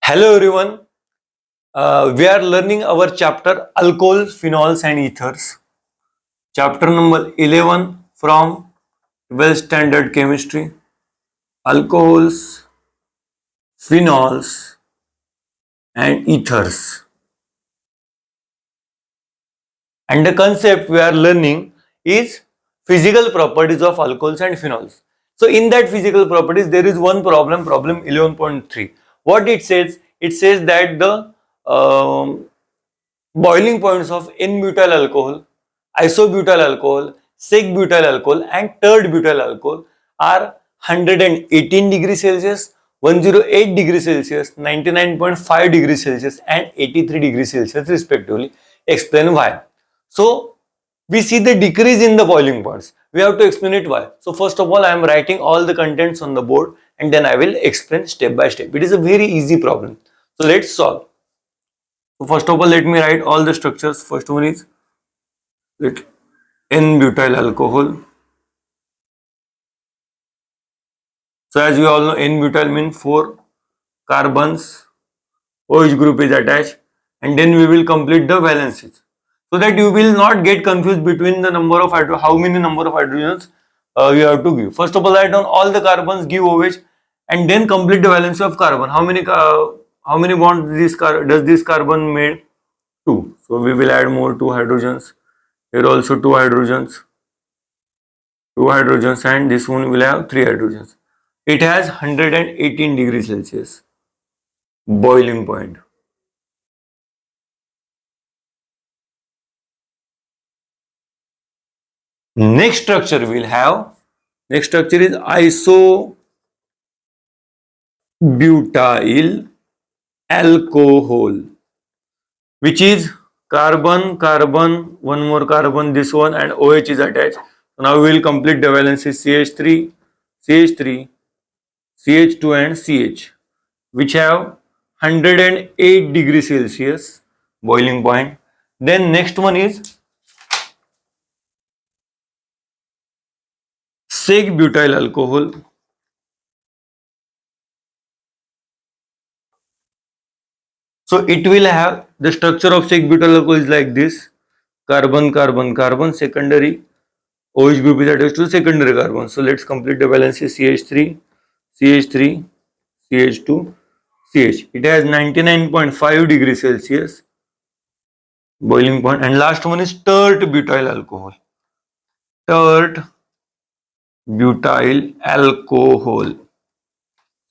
Hello everyone. We are learning our chapter alcohols, phenols and ethers. Chapter number 11 from 12th standard chemistry. Alcohols, phenols and ethers. And the concept we are learning is physical properties of alcohols and phenols. So in that physical properties there is one problem, problem 11.3. What it says? It says that the boiling points of N-butyl alcohol, isobutyl alcohol, sec-butyl alcohol and tert-butyl alcohol are 118 degrees Celsius, 108 degrees Celsius, 99.5 degrees Celsius and 83 degrees Celsius respectively. Explain why. So we see the decrease in the boiling points. We have to explain it why. So first of all, I am writing all the contents on the board and then I will explain step by step. It is a very easy problem. So let's solve. So first of all, let me write all the structures. First one is let N-butyl alcohol. So as we all know, N-butyl means 4 carbons. OH group is attached, and then we will complete the valences so that you will not get confused between the number of how many number of hydrogens you have to give. First of all, write down all the carbons, give OH, and then complete the valence of carbon. How many bonds does this carbon made? 2. So we will add more 2 hydrogens. Here also 2 hydrogens, and this one will have 3 hydrogens. It has 118 degrees Celsius boiling point. Next structure we'll have. Next structure is isobutyl alcohol, which is carbon, carbon, one more carbon, this one, and OH is attached. So now we will complete the valences CH3, CH3, CH2 and CH, which have 108 degrees Celsius boiling point. Then next one is sec-butyl alcohol. So it will have the structure of sec-butyl alcohol is like this: carbon, carbon, carbon, secondary OH group is attached to secondary carbon. So let's complete the valences CH3, CH3, CH2, CH. It has 99.5 degrees Celsius boiling point. And last one is tert-butyl alcohol. Tert-butyl alcohol.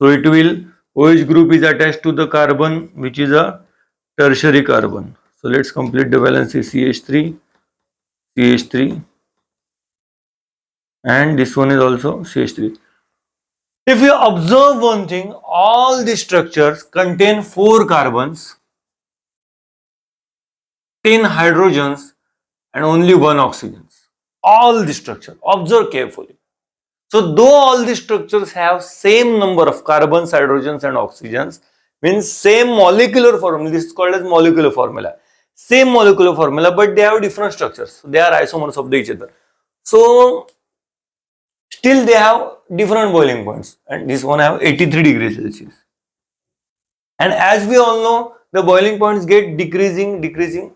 So it will, OH group is attached to the carbon which is a tertiary carbon. So let's complete the valences CH3, CH3 and this one is also CH3. If you observe one thing, all the structures contain 4 carbons, 10 hydrogens and only 1 oxygen. All the structure, observe carefully. So though all the structures have same number of carbons, hydrogens and oxygens, means same molecular formula, this is called as molecular formula. Same molecular formula, but they have different structures. They are isomers of each other. So still they have different boiling points, and this one have 83 degrees Celsius. And as we all know, the boiling points get decreasing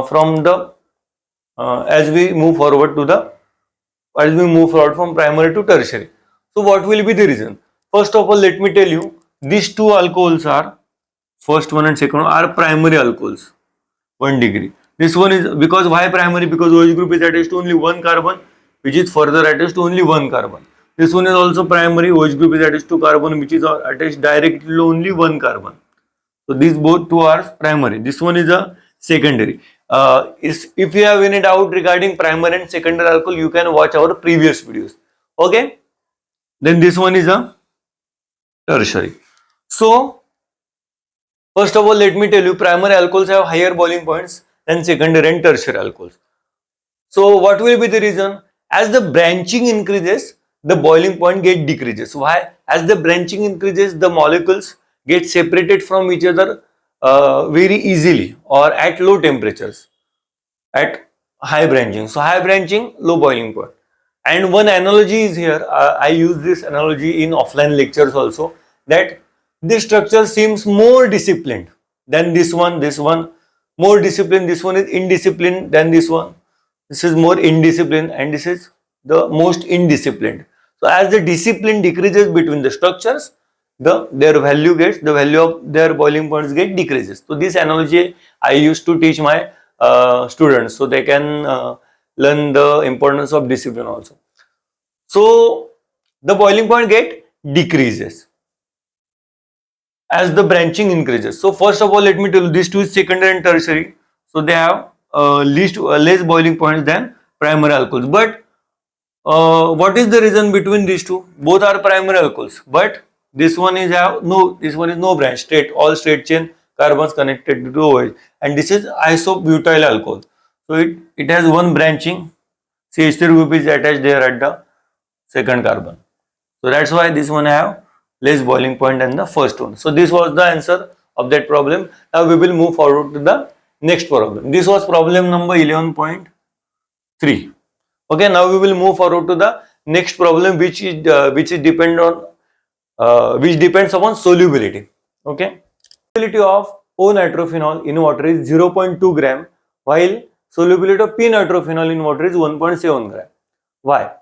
from the as we move forward from primary to tertiary. So what will be the reason? First of all, let me tell you, these two alcohols are, first one and second one are primary alcohols, 1 degree. This one is, because why primary? Because OH group is attached to only 1 carbon, which is further attached to only 1 carbon. This one is also primary, OH group is attached to carbon, which is attached directly to only 1 carbon. So these both two are primary. This one is a secondary. If you have any doubt regarding primary and secondary alcohol, you can watch our previous videos. Okay. Then this one is a tertiary. So first of all, let me tell you, primary alcohols have higher boiling points than secondary and tertiary alcohols. So what will be the reason? As the branching increases, the boiling point decreases. Why? As the branching increases, the molecules get separated from each other very easily or at low temperatures, at high branching. So high branching, low boiling point. And one analogy is here, I use this analogy in offline lectures also, that this structure seems more disciplined than this one. This one more disciplined. This one is indisciplined than this one. This is more indisciplined, and this is the most indisciplined. So as the discipline decreases between the structures, the value of their boiling points get decreases. So this analogy I used to teach my students, so they can learn the importance of discipline also. So the boiling point get decreases as the branching increases. So first of all, let me tell you, these two is secondary and tertiary. So they have less boiling points than primary alcohols. But what is the reason between these two? Both are primary alcohols, but this one is no branch, all straight chain carbons connected to OH, and this is isobutyl alcohol. So it has one branching. CH3 group is attached there at the second carbon. So that's why this one have less boiling point than the first one. So this was the answer of that problem. Now we will move forward to the next problem. This was problem number 11.3. Okay, now we will move forward to the next problem, which depends upon solubility. Okay, solubility of O-nitrophenol in water is 0.2 gram, while solubility of P-nitrophenol in water is 1.7 gram. Why?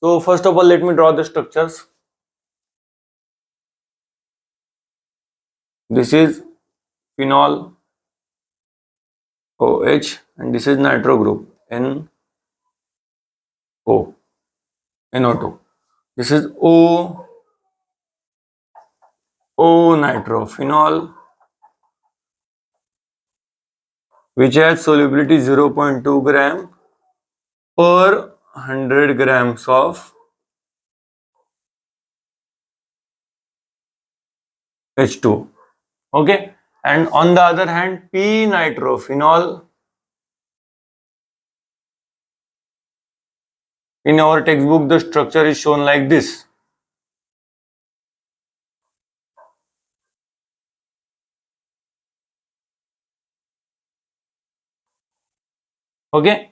So first of all, let me draw the structures. This is phenol OH, and this is nitro group NO2. This is O-nitrophenol, which has solubility 0.2 gram per 100 grams of H2. Okay, and on the other hand, P-nitrophenol, in our textbook the structure is shown like this. Okay,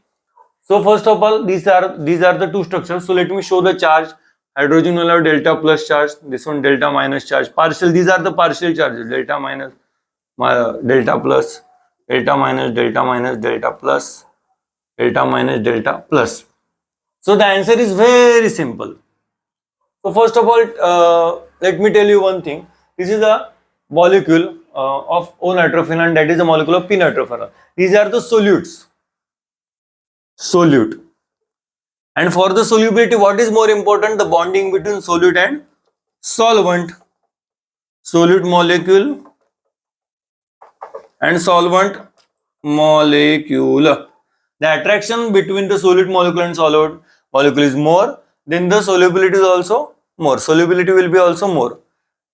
so first of all, these are the two structures. So let me show the charge. Hydrogen will have delta plus charge, this one delta minus charge. Partial, these are the partial charges, delta minus, delta plus, delta minus, delta minus, delta plus, delta minus, delta plus. So the answer is very simple. So first of all, let me tell you one thing. This is a molecule of O-nitrophenol, and that is a molecule of P-nitrophenol. These are the solutes. Solute. And for the solubility, what is more important? The bonding between solute and solvent. Solute molecule and solvent molecule. The attraction between the solute molecule and solvent molecule is more, then the solubility is also more. Solubility will be also more.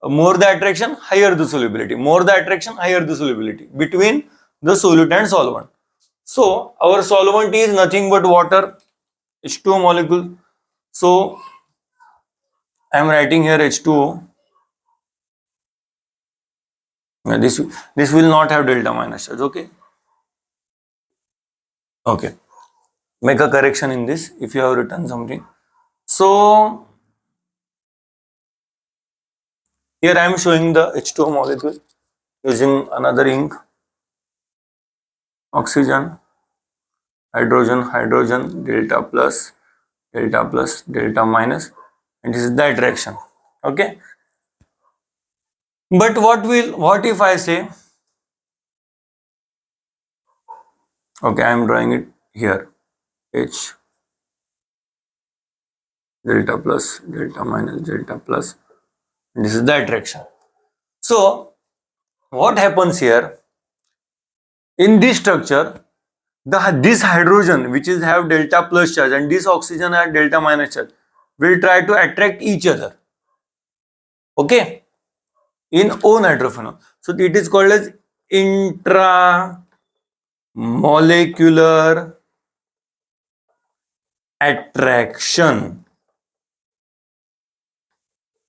More the attraction, higher the solubility. More the attraction, higher the solubility between the solute and solvent. So our solvent is nothing but water, H2O molecule. So I am writing here H2O. This will not have delta minus charge. Okay. Okay. Make a correction in this if you have written something. So here I am showing the H2O molecule using another ink. Oxygen, hydrogen, delta plus, delta minus, and this is the attraction. Okay. But what if I say, okay, I am drawing it here, H, delta plus, delta minus, delta plus, and this is the attraction. So what happens here? In this structure, this hydrogen, which is have delta plus charge, and this oxygen have delta minus charge, will try to attract each other. Okay, in O-nitrophenol. So it is called as intramolecular attraction.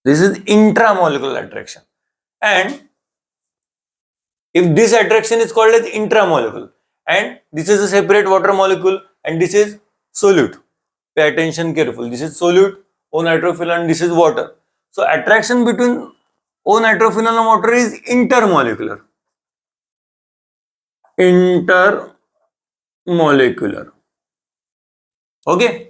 This is intramolecular attraction, and if this attraction is called as intramolecule, and this is a separate water molecule, and this is solute. Pay attention carefully. This is solute, O-nitrophenol, and this is water. So attraction between O-nitrophenol water is intermolecular. Intermolecular. Okay.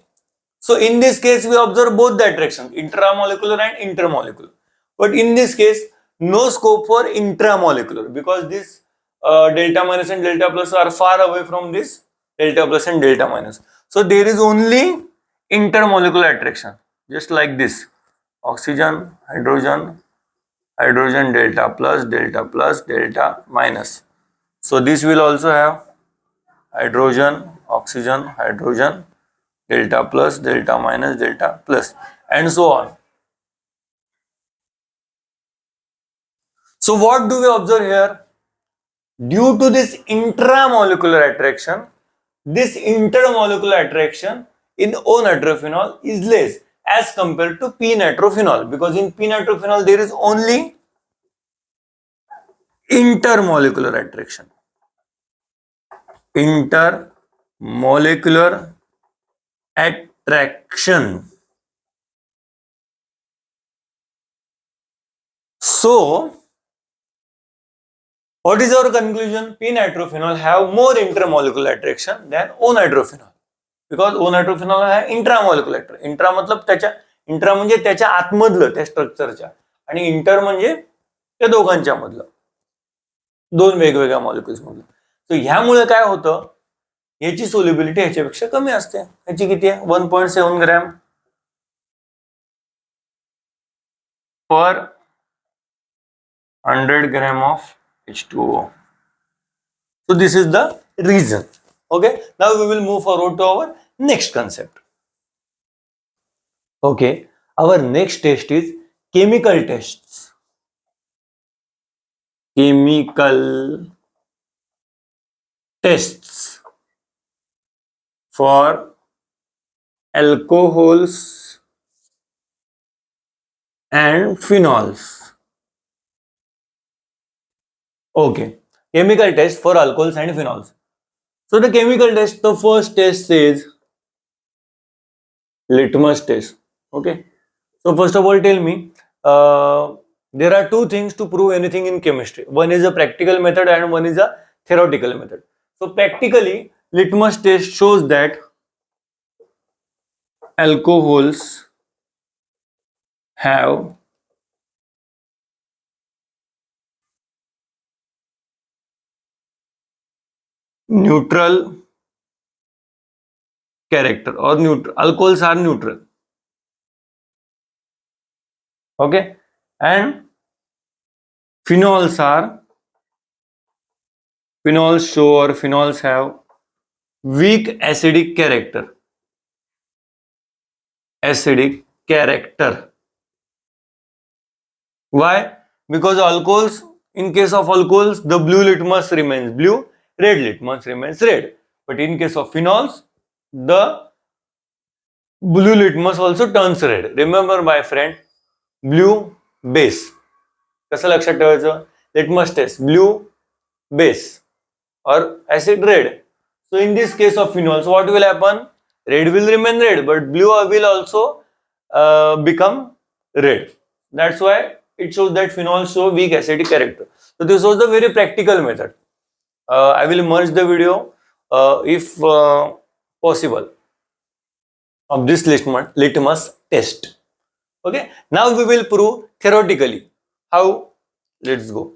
So in this case, we observe both the attractions, intramolecular and intermolecular. But in this case, no scope for intramolecular because this delta minus and delta plus are far away from this delta plus and delta minus. So there is only intermolecular attraction, just like this: oxygen, hydrogen, hydrogen, delta plus, delta minus. So this will also have hydrogen, oxygen, hydrogen, delta plus, delta minus, delta plus, and so on. So what do we observe here? Due to this intramolecular attraction, this intermolecular attraction in O-nitrophenol is less as compared to P-nitrophenol, because in P-nitrophenol there is only intermolecular attraction. Intermolecular attraction. So, what is our conclusion? P-nitrophenol have more intermolecular attraction than O-nitrophenol, because O-nitrophenol have intramolecular attraction. Intra मतलब त्याच्या, intra म्हणजे त्याच्या आतमधलं, त्या स्ट्रक्चरच्या, आणि inter म्हणजे त्या दोघांच्या मधलं, दोन वेगवेगळ्या मॉलिक्युल्स मधलं. सो ह्यामुळे काय होतं, याची सोल्युबिलिटी ह्याच्यापेक्षा कमी असते. ह्याची किती आहे? 1.7 gram per 100 gram of H2O. So this is the reason. Okay. Now we will move forward to our next concept. Okay. Our next test is chemical tests. Chemical tests for alcohols and phenols. Okay, chemical test for alcohols and phenols. So the chemical test, the first test is litmus test. Okay. So first of all, tell me, there are two things to prove anything in chemistry. One is a practical method and one is a theoretical method. So practically, litmus test shows that alcohols have neutral character, or neutral. Alcohols are neutral. Okay. And phenols show, or phenols have weak acidic character. Acidic character. Why? Because alcohols, in case of alcohols, the blue litmus remains blue, red litmus remains red. But in case of phenols, the blue litmus also turns red. Remember my friend, blue base. कसं लक्षात ठेवायचं? Litmus test, blue base or acid red. So in this case of phenols, what will happen? Red will remain red, but blue will also become red. That's why it shows that phenols show weak acidic character. So this was the very practical method. I will merge the video if possible of this litmus test. Okay. Now we will prove theoretically. How? Let's go.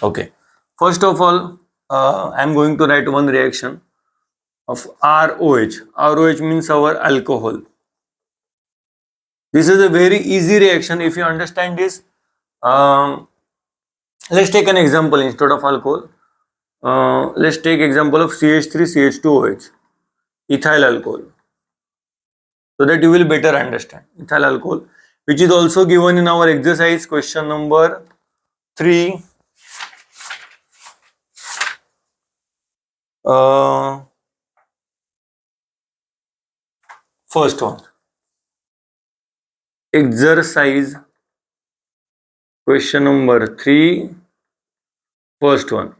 Okay. First of all, I am going to write one reaction of ROH. ROH means our alcohol. This is a very easy reaction if you understand this. Let's take an example instead of alcohol. Let's take example of CH3CH2OH, ethyl alcohol, so that you will better understand. Ethyl alcohol, which is also given in our exercise question number 3. First one, exercise question number 3, first one.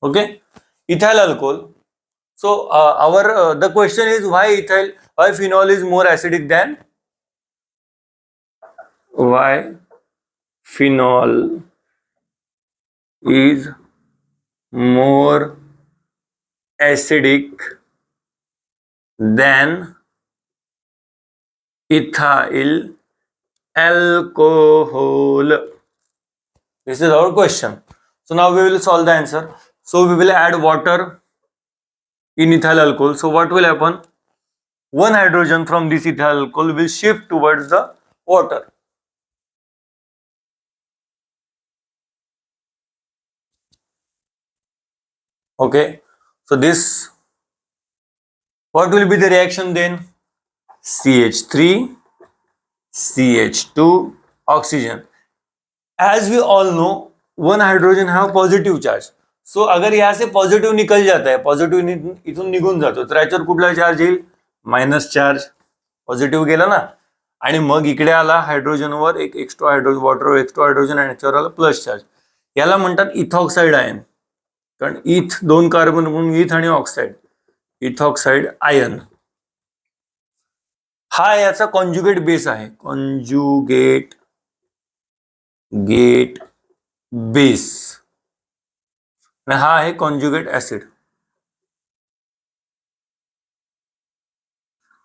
Okay, ethyl alcohol. So the question is why phenol is more acidic than why phenol is more acidic than ethyl alcohol. This is our question. So now we will solve the answer. So we will add water in ethyl alcohol. So what will happen? One hydrogen from this ethyl alcohol will shift towards the water. Okay. So this, what will be the reaction then? CH3, CH2, oxygen. As we all know, one hydrogen have positive charge. सो अगर यहाँ से positive निकल जाता है, positive इथून निघून जातो, तर याच्यावर कुठला चार्ज येईल? Minus charge. पॉझिटिव्ह गेला ना, आणि मग इकडे आला हायड्रोजनवर एक एक्स्ट्रा हायड्रोजन, वॉटरवर एक्स्ट्रा हायड्रोजन, आणि याच्यावर आला प्लस चार्ज. याला म्हणतात इथॉक्साइड आयन. कारण इथ दोन कार्बन म्हणून इथ आणि ऑक्साइड, इथॉक्साइड आयन. हा याचा कॉन्जुगेट बेस आहे, कॉन्जुगेट बेस. हा आहे कॉन्जुगेट ऍसिड.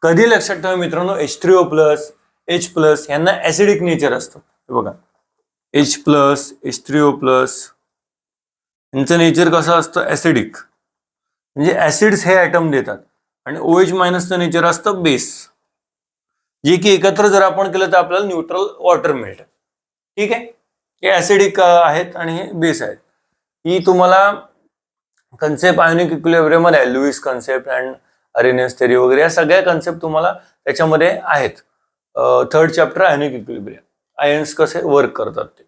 कधी लक्षात ठेवा मित्रांनो, H3O प्लस, H प्लस यांना ऍसिडिक नेचर असतं. बघा H प्लस, H3O प्लस यांचं नेचर कसं असतं? ऍसिडिक. म्हणजे ऍसिड्स हे ऍटम देतात, आणि OH मायनसचं नेचर असतं बेस, जे की एकत्र जर आपण केलं तर आपल्याला न्यूट्रल वॉटर मिळतं. ठीक आहे. हे ऍसिडिक आहेत आणि हे बेस आहेत. ही तुम्हाला कन्सेप्ट आयोनिक इक्विलिब्रियम मध्ये आहे, Lewis concept and Arrhenius theory वगैरे, या सगळ्या कन्सेप्ट तुम्हाला त्याच्यामध्ये आहेत. Third chapter ionic equilibrium, ions कसे वर्क करतात ते.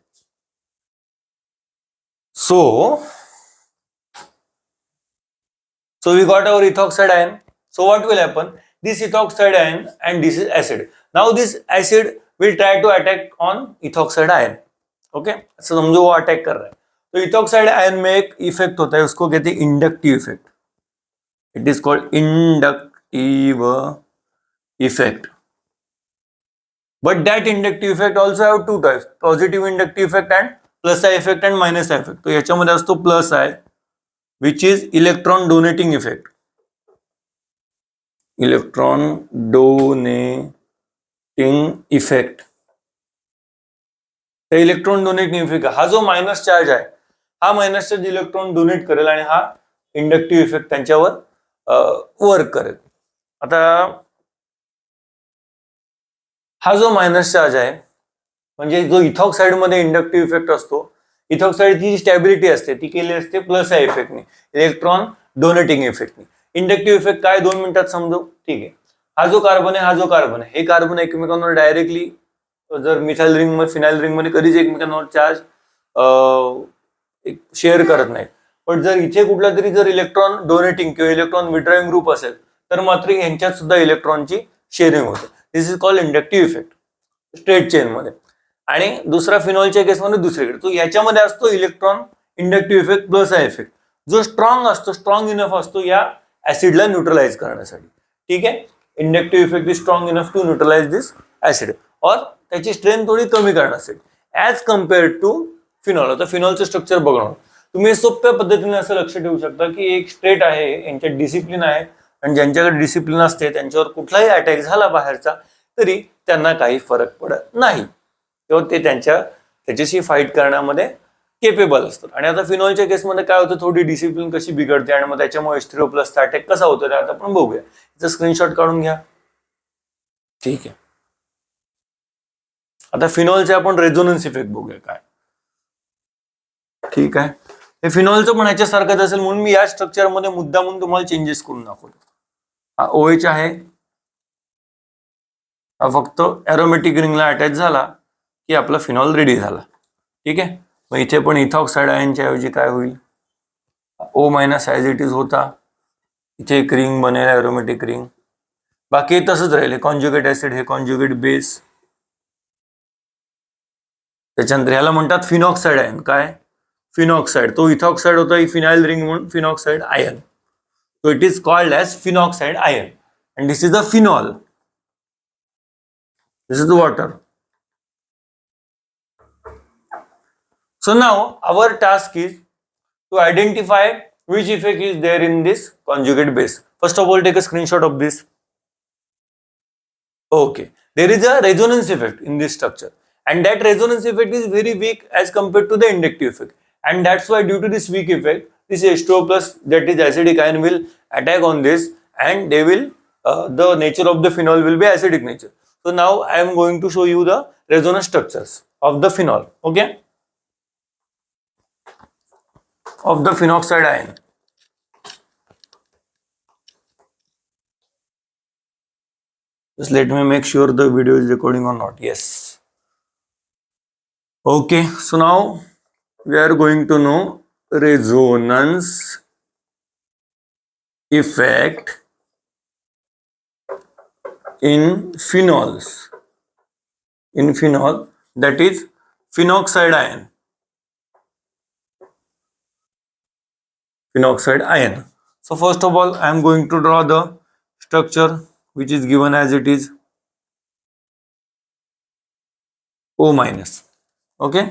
So we got our ethoxide ion. So what will happen? This ethoxide ion and this is acid. Now this acid will try to attack on ethoxide ion. Okay, so समझो वो attack कर रहा है. तो ethoxide ion में एक effect होता है, उसको कहते हैं inductive effect. It is called inductive effect. But that inductive effect also have two types, positive inductive effect and plus I effect and minus I effect. तो याच्यामध्ये असतो plus I, which is electron donating effect. Electron donating effect. ते electron donating effect, हा जो minus charge आहे, हा minus charge electron donate करेल आणि हा इंडक्टिव्ह इफेक्ट त्यांच्यावर वर्क करेल. आता हा जो मायनस चार्ज आहे, म्हणजे जो इथॉक्साइड मध्ये इंडक्टिव्ह इफेक्ट असतो, इथॉक्साइडची जी स्टॅबिलिटी असते ती केली असते प्लस या इफेक्टने, इलेक्ट्रॉन डोनेटिंग इफेक्टने. इंडक्टिव्ह इफेक्ट काय 2 मिनिटात समजू. ठीक आहे. हा जो कार्बन आहे, हा जो कार्बन आहे, हे कार्बन एकमेकांवर डायरेक्टली जर मिथाइल रिंग मध्ये, फिनाइल रिंग मध्ये कधीच एकमेकांवर चार्ज शेअर करत नाही. पण जर इथे कुठला तरी जर इलेक्ट्रॉन डोनेटिंग किंवा इलेक्ट्रॉन विड्रॉइंग ग्रुप असेल, तर मात्र यांच्यात सुद्धा इलेक्ट्रॉनची शेअरिंग होते. This is called inductive effect straight chain मध्ये. आणि दुसरा फिनॉलच्या केसमध्ये दुसरीकडे. तो याच्यामध्ये असतो इलेक्ट्रॉन इंडक्टिव्ह इफेक्ट प्लस हा इफेक्ट, जो स्ट्रॉंग असतो, स्ट्रॉंग इनफ असतो या ऍसिडला न्यूट्रलाइज करण्यासाठी. ठीक आहे. Inductive effect is strong enough to neutralise this acid, और त्याची स्ट्रेंथ थोडी कमी करण्यासाठी ऍज कम्पेअर्ड टू फिनॉल. आता फिनॉलचं स्ट्रक्चर बघणार तुम्ही सोप्या पद्धतीने असं लक्ष ठेवू शकता की एक स्टेट आहे, यांच्यात डिसिप्लिन आहे, आणि ज्यांच्याकडे डिसिप्लिन असते त्यांच्यावर कुठलाही अटॅक झाला बाहेरचा तरी त्यांना काही फरक पडत नाही, किंवा ते त्याच्याशी फाईट करण्यामध्ये केपेबल असतात. आणि आता फिनॉलच्या केसमध्ये काय होतं, थोडी डिसिप्लिन कशी बिघडते आणि मग त्याच्यामुळे H3O प्लसचा अटॅक कसा होतो ते आता आपण बघूया. याचा स्क्रीनशॉट काढून घ्या. ठीक आहे. आता फिनॉलचे आपण रेझोनन्स इफेक्ट बघूया काय. ठीक आहे. हे फिनॉलचं पण याच्यासारखंच असेल म्हणून मी या स्ट्रक्चर मध्ये मुद्दा म्हणून तुम्हाला चेंजेस करून दाखवतो. हा OH आहे, हा फक्त एरोमॅटिक रिंगला अटॅच झाला की आपला फिनॉल रेडी झाला. ठीक आहे. मग इथे पण इथॉक्साइड आयनच्या ऐवजी काय होईल, O minus as it is होता, इथे एक रिंग बनेल एरोमॅटिक रिंग, बाकी तसंच राहिले. कॉन्जुगेट ऍसिड हे कॉन्जुगेट बेस. त्याच्यानंतर ह्याला म्हणतात फिनॉक्साइड आयन. काय फिनॉक्साइड, तो इथॉक्साइड होता, ही फिनाइल रिंग म्हणून phenoxide ion. So it is called as phenoxide ion, and this is the phenol. This is the water. So now our task is to identify which effect is there in this conjugate base. First of all, take a screenshot of this. Okay, there is a resonance effect in this structure, and that resonance effect is very weak as compared to the inductive effect, and that's why due to this weak effect, this H2O plus, that is acidic ion, will attack on this, and they will the nature of the phenol will be acidic nature. So now I am going to show you the resonance structures of the phenol. Okay, of the phenoxide ion. Just let me make sure the video is recording or not. Yes. Okay, so now we are going to know resonance effect in phenols. In phenol, that is phenoxide ion. Phenoxide ion. So first of all, I am going to draw the structure which is given as it is O minus. Okay.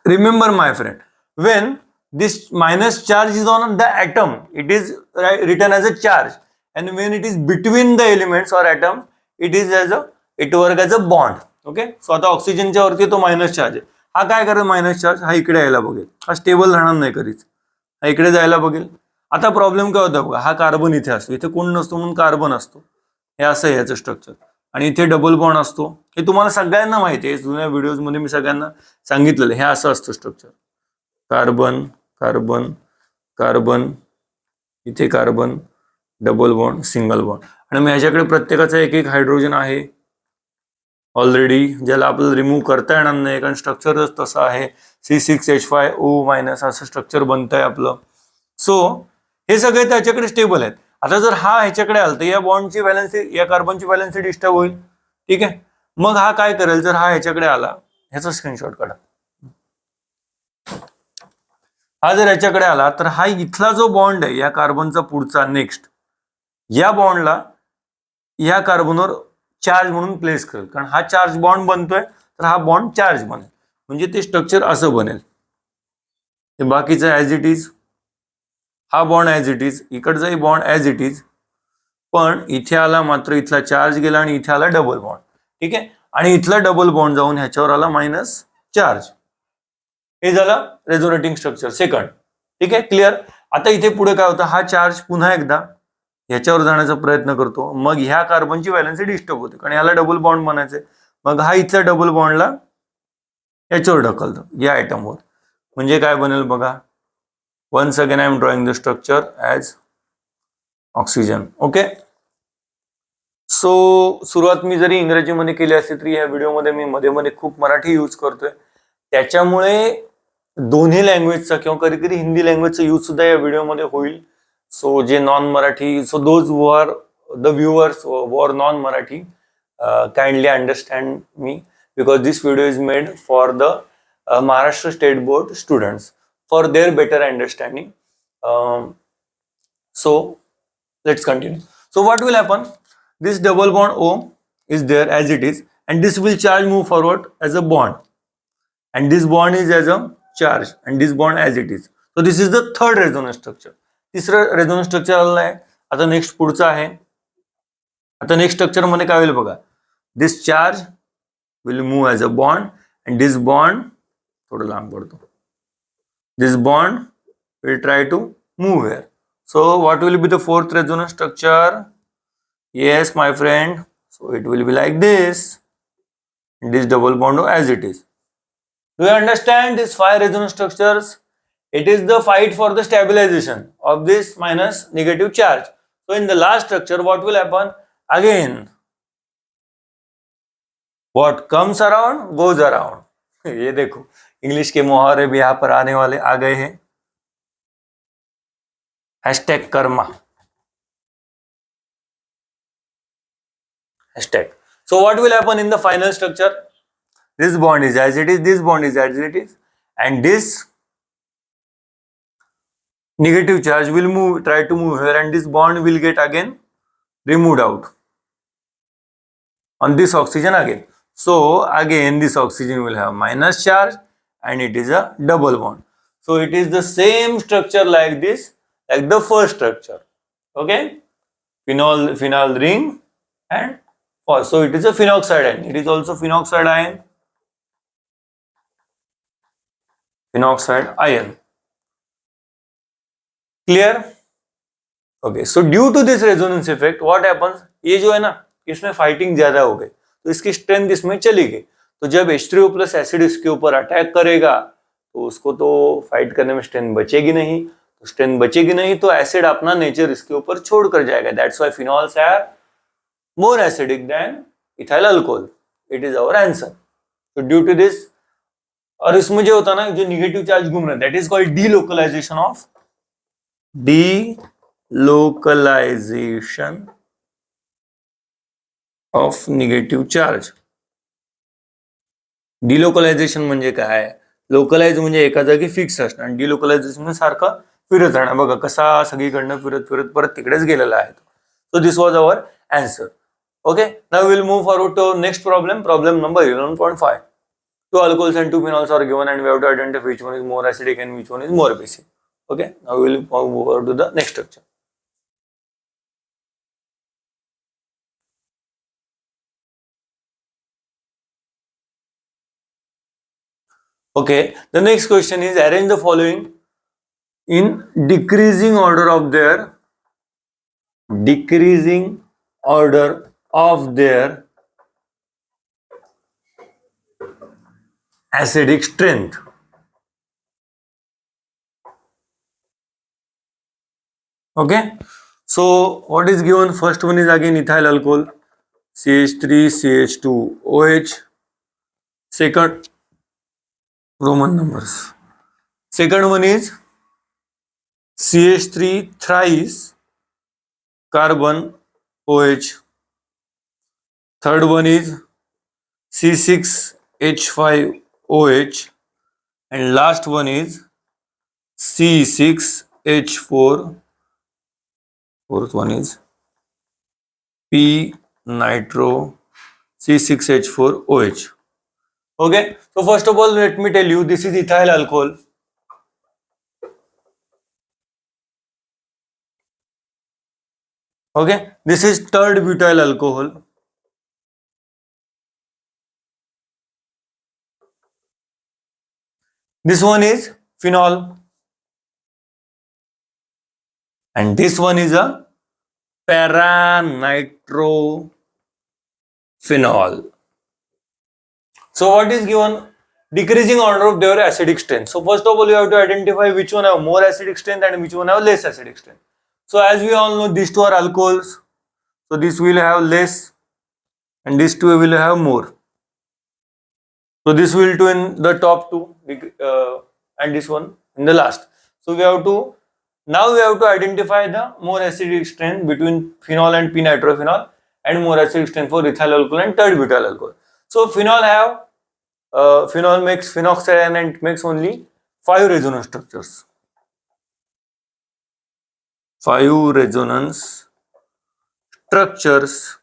Remember, my friend, when this minus charge is on the atom, it is written as a charge, and when it is between the elements or atom, it is as a, it work as a bond. Okay, so आता ऑक्सिजनच्या वरती तो minus charge आहे. हा काय करेल, minus charge हा इकडे यायला बघेल, हा स्टेबल राहणार नाही कधीच, हा इकडे जायला बघेल. आता प्रॉब्लेम काय होता बघा, हा कार्बन इथे असतो, इथे कोण नसतो म्हणून कार्बन असतो, हे असं आहे याचं स्ट्रक्चर, आणि इथे डबल बॉन्ड असतो. हे तुम्हाला सगळ्यांना माहिती आहे, जुन्या व्हिडिओज मध्ये मी सगळ्यांना सांगितलेलं, हे असं असतं स्ट्रक्चर. कार्बन कार्बन कार्बन, इथे carbon, double bond, single bond, आणि मग ह्याच्याकडे प्रत्येकाचा एक एक हायड्रोजन आहे ऑलरेडी, ज्याला आपल्याला रिमूव्ह करता येणार नाही कारण स्ट्रक्चरच तसं आहे. C6H5O मायनस असं स्ट्रक्चर बनतंय आपलं. सो हे सगळे त्याच्याकडे स्टेबल आहेत. आता जर हा ह्याच्याकडे आला तर या बॉन्डची व्हॅलन्सी, या कार्बनची व्हॅलन्सी डिस्टर्ब होईल. ठीक आहे, मग हा काय करेल, जर हा ह्याच्याकडे आला, ह्याचा स्क्रीनशॉट काढा, हा जर ह्याच्याकडे आला तर हा इथला जो बॉन्ड आहे या कार्बनचा पुढचा नेक्स्ट, या बॉन्डला या कार्बनवर चार्ज म्हणून प्लेस करेल, कारण हा चार्ज बॉन्ड बनतोय तर हा बॉन्ड चार्ज बनेल, म्हणजे ते स्ट्रक्चर असं बनेल. हे बाकीचं ॲज इट इज, हा बॉन्ड ॲज इट इज, इकडचाही बॉन्ड ॲज इट इज, पण इथे आला मात्र इथला चार्ज गेला आणि इथे आला डबल बॉन्ड. ठीक आहे, आणि इथला डबल बॉन्ड जाऊन ह्याच्यावर आला मायनस चार्ज. हे झालं रेझोनेटिंग स्ट्रक्चर सेकंड. ठीक आहे, क्लिअर. आता इथे पुढे काय होतं, हा चार्ज पुन्हा एकदा ह्याच्यावर जाण्याचा प्रयत्न करतो, मग ह्या कार्बनची व्हॅलन्सी डिस्टर्ब होते कारण याला डबल बॉन्ड बनायचे, मग हा इथल्या डबल बॉन्डला याच्यावर ढकलतो या आयटमवर, म्हणजे काय बनेल बघा. Once again I am drawing the structure as oxygen. Okay, so सुरुवात मी जरी इंग्रजीमध्ये केली असली तरी या व्हिडिओमध्ये मी मध्ये मध्ये खूप मराठी यूज करतोय, त्याच्यामुळे दोन्ही लँग्वेजचा किंवा कधी कधी हिंदी लँग्वेजचा यूज सुद्धा या व्हिडिओमध्ये होईल. सो जे non Marathi, so those who are the viewers who are non Marathi, kindly understand me because this video is made for the Maharashtra State Board students for their better understanding. So let's continue. So what will happen, this double bond O is there as it is, and this will charge move forward as a bond, and this bond is as a charge, and this bond as it is. So this is the third resonance structure. तिसरं resonance structure आलेलं आहे. आता next पुढचं आहे. आता next structure मध्ये काय होईल बघा, this charge will move as a bond, and this bond थोडं लांब पडतो, this bond will try to move here. So what will be the fourth resonance structure? Yes my friend, so it will be like this, this double bond as it is. Do you understand this 5 resonance structures? It is the fight for the stabilization of this minus negative charge. So in the last structure, what will happen? Again, what comes around goes around. ये देखो, English के मुहावरे भी यहाँ पर आने वाले आ गए हैं. Hashtag Karma. Hashtag. So what will happen in the final structure? This bond is as it is, this bond is as it is, and this negative charge will try to move here, and this bond will get again removed out on this oxygen again. So again this oxygen will have minus charge, and it is a double bond. So it is the same structure like this, like the first structure. Okay, phenol ring and phos. So it is a phenoxide ion. It is also phenoxide ion. Phenoxide ion. Clear? Okay. So due to this resonance effect, what happens? ये जो है ना, इसमें fighting ज्यादा हो गई, तो इसकी स्ट्रेंथ इसमें चली गई. तो जब H3O प्लस एसिड इसके ऊपर अटैक करेगा, तो उसको तो फाइट करने में स्ट्रेंथ बचेगी नहीं. तो स्ट्रेंथ बचेगी नहीं, तो एसिड अपना नेचर इसके ऊपर छोड़ कर जाएगा. That's why phenols are more acidic than ethyl alcohol. It is our answer. So due to this, और इसमें जो होता ना, जो निगेटिव चार्ज घूम रहा है, that is called delocalization of negative charge. डिलोकलायझेशन म्हणजे काय? लोकलाइज म्हणजे एका जागी फिक्स असणं, आणि डिलोकलायझेशन सारखं फिरत राहणं. बघा कसा सगळीकडनं फिरत फिरत परत तिकडेच गेलेला आहे. So this was our answer. Okay, now we will move forward to next problem. Problem number 11.5. Two alcohols and two phenols are given, and we have to identify which one is more acidic and which one is more basic. Okay, now we will move over to the next structure. Okay, the next question is arrange the following in decreasing order of their acidic strength. Okay, so what is given? First one is again ethyl alcohol, CH3 CH2 OH. Second, Roman numbers. Second one is CH3 thrice carbon OH. Third one is C6H5 OH, and last one is C6H4. Fourth one is P nitro C6H4 OH. Okay, so first of all let me tell you, this is ethyl alcohol. Okay, this is third butyl alcohol. This one is phenol, and this one is a para-nitrophenol. So what is given? Decreasing order of their acidic strength. So first of all you have to identify which one have more acidic strength and which one have less acidic strength. So as we all know, these two are alcohols, so this will have less and these two will have more. So this will do in the top two, and this one in the last. So we have to identify the more acidic strength between phenol and p-nitrophenol, and more acidic strength for ethyl alcohol and third butyl alcohol. So phenol makes phenoxide ion and makes only 5 resonance structures. 5 resonance structures.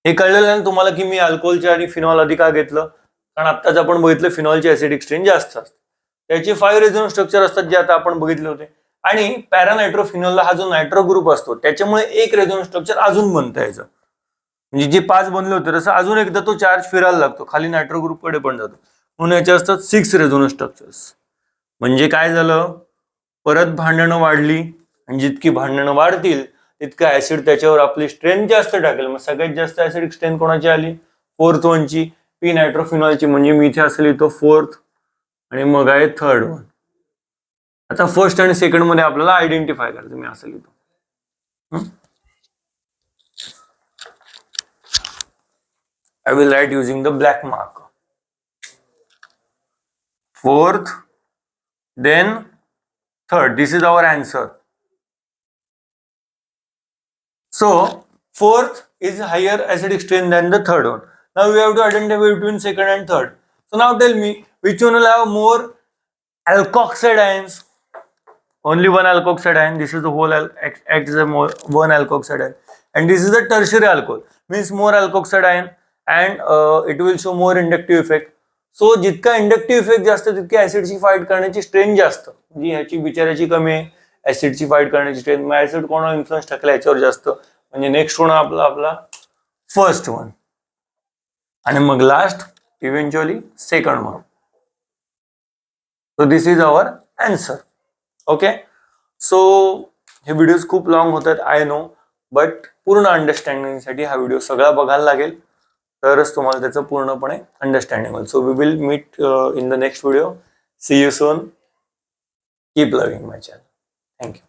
हे कळलेलं ना तुम्हाला की मी अल्कोहोलच्या आणि phenol आधी का घेतलं? कारण आत्ताच आपण बघितलं फिनॉलची ऍसिडिक स्ट्रेंथ जास्त असते, त्याचे 5 रेझोनन्स स्ट्रक्चर असतात जे आता आपण बघितले होते. आणि पॅरानायट्रोफिनॉलला हा जो नायट्रो ग्रुप असतो त्याच्यामुळे एक रेझोनन्स स्ट्रक्चर अजून बनतं याचं, म्हणजे जे 5 बनले होते तसं अजून एकदा तो चार्ज फिरायला लागतो, खाली नायट्रो ग्रुप कडे पण जातो, म्हणून याचे असतात 6 रेझोनन्स स्ट्रक्चर्स. म्हणजे काय झालं, परत भांडणं वाढली, आणि जितकी भांडणं वाढतील तितका ऍसिड त्याच्यावर आपली स्ट्रेंथ जास्त टाकेल. मग सगळ्यात जास्त ऍसिडिक स्ट्रेंथ कोणाची आली? फोर्थ वनची, पी नायट्रोफिनॉलची. म्हणजे मी इथे असं लिहितो फोर्थ, आणि मग आहे थर्ड वन. आता फर्स्ट आणि सेकंड मध्ये आपल्याला आयडेंटिफाय करायचं, मी असं लिहितो. I will write using the black mark. Fourth, then third. This is our answer. So fourth is higher acidic strength than the third one. Now we have to identify between second and third. So now tell me which one will have more alkoxide ions. only one alkoxide ion. This is the whole acts as one alkoxide ion, and this is a tertiary alcohol, means more alkoxide ion, and it will show more inductive effect. सो जितका inductive effect जास्त तितकी ऍसिडची fight करण्याची strength जास्त, जी ह्याची बिचाऱ्याची कमी आहे ऍसिडची fight करण्याची strength. मग acid कोणावर इन्फ्लुएन्स टाकला याच्यावर जास्त, म्हणजे नेक्स्ट होणार आपला फर्स्ट वन, आणि मग last eventually second one. So this is our answer. Okay, so हे व्हिडिओज खूप लॉंग होतात आय नो, बट पूर्ण अंडरस्टँडिंगसाठी हा व्हिडिओ सगळा बघायला लागेल, तरच तुम्हाला त्याचं पूर्णपणे अंडरस्टँडिंग होईल. So we will meet in the next video. See you soon. Keep loving my channel. Thank you.